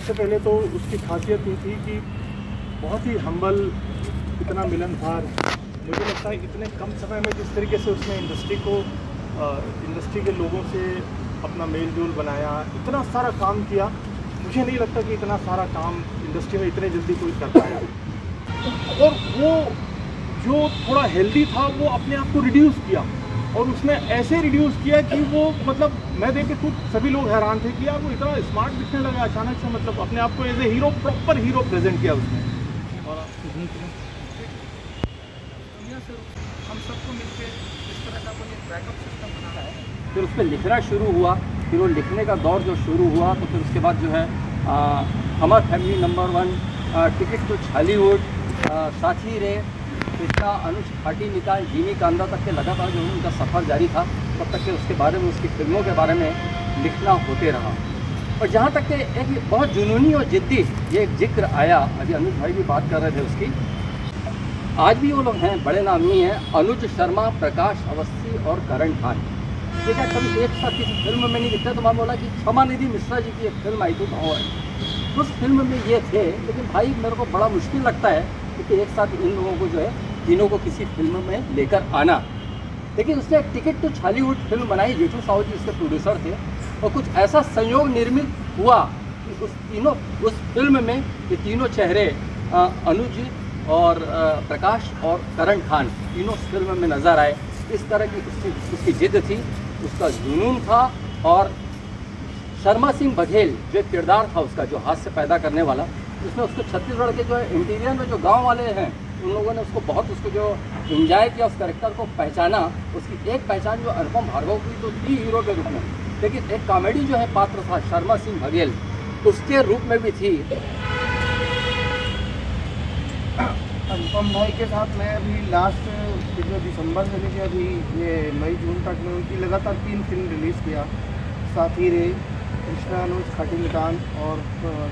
सबसे पहले तो उसकी खासियत ये थी कि बहुत ही हम्बल, इतना मिलनसार। मुझे लगता है इतने कम समय में जिस तरीके से उसने इंडस्ट्री के लोगों से अपना मेल जोल बनाया, इतना सारा काम किया, मुझे नहीं लगता कि इतना सारा काम इंडस्ट्री में इतने जल्दी कोई कर पाया। और वो जो थोड़ा हेल्दी था वो अपने आप को रिड्यूस किया, और उसने ऐसे रिड्यूस किया कि वो मतलब मैं देख के खुद सभी लोग हैरान थे कि यार वो इतना स्मार्ट दिखने लगा अचानक से। मतलब अपने आप को as a hero, proper hero present किया उसने। और हम सबको मिलकर इस तरह का कोई बैकअप सिस्टम बनाना है। फिर उस पर लिखना शुरू हुआ। फिर वो लिखने का दौर जो शुरू हुआ तो फिर उसके बाद जो है हमार family number 1, ticket to Hollywood, साथी रे, कृष्णा, अनुज खाटी निकाल, जीनी कांदा तक के लगातार जो उनका सफ़र जारी था, तब तक के उसके बारे में, उसकी फिल्मों के बारे में लिखना होते रहा। और जहाँ तक कि एक बहुत जुनूनी और जिद्दी ये एक जिक्र आया, अभी अनुज भाई भी बात कर रहे थे उसकी, आज भी वो लोग हैं, बड़े नामी हैं, अनुज शर्मा, प्रकाश अवस्थी और करण खान। ये क्या कभी एक साथ किसी फिल्म में नहीं दिखता? तो मैं बोला कि क्षमानिधि मिश्रा जी की एक फिल्म आई थी और उस फिल्म में ये थे, लेकिन भाई मेरे को बड़ा मुश्किल लगता है क्योंकि एक साथ इन लोगों को जो है तीनों को किसी फिल्म में लेकर आना। लेकिन उसने एक टिकट टू हॉलीवुड फिल्म बनाई, जेठू साहू जी उसके प्रोड्यूसर थे, और कुछ ऐसा संयोग निर्मित हुआ कि उस फिल्म में ये तीनों चेहरे अनुज और प्रकाश और करण खान तीनों फिल्म में नज़र आए। इस तरह की उसकी जिद थी, उसका जुनून था। और शर्मा सिंह बघेल जो एक किरदार था उसका, जो हाथ से पैदा करने वाला, उसमें उसको छत्तीसगढ़ के जो इंटीरियर में जो गांव वाले हैं उन लोगों ने उसको बहुत उसको जो इंजॉय किया, उस कैरेक्टर को पहचाना। उसकी एक पहचान जो अनुपम भार्गव की तो थी हीरो के रूप में, लेकिन एक कॉमेडी जो है पात्र था शर्मा सिंह बघेल, उसके रूप में भी थी। अनुपम भाई के साथ मैं अभी लास्ट जो दिसंबर से लेकर अभी ये मई जून तक में उनकी लगातार 3 फिल्म रिलीज़ किया। साथी रे, कृष्णा, अनुज खाटी निकाल और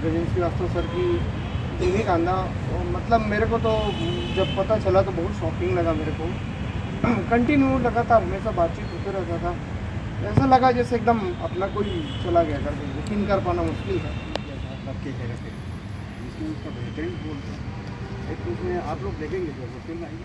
गजेंद्र श्रीवास्तव सर की जीनी कांदा। मतलब मेरे को तो जब पता चला तो बहुत शॉकिंग लगा मेरे को। कंटिन्यू लगातार हमेशा बातचीत होते रहता था, ऐसा लगा जैसे एकदम अपना कोई चला गया करके, यकीन कर पाना मुश्किल था। आपके चेहरे पे जिसमें उसका बेहतरीन बोल था, एक उसमें आप लोग देखेंगे जब वो फिल्म आएगी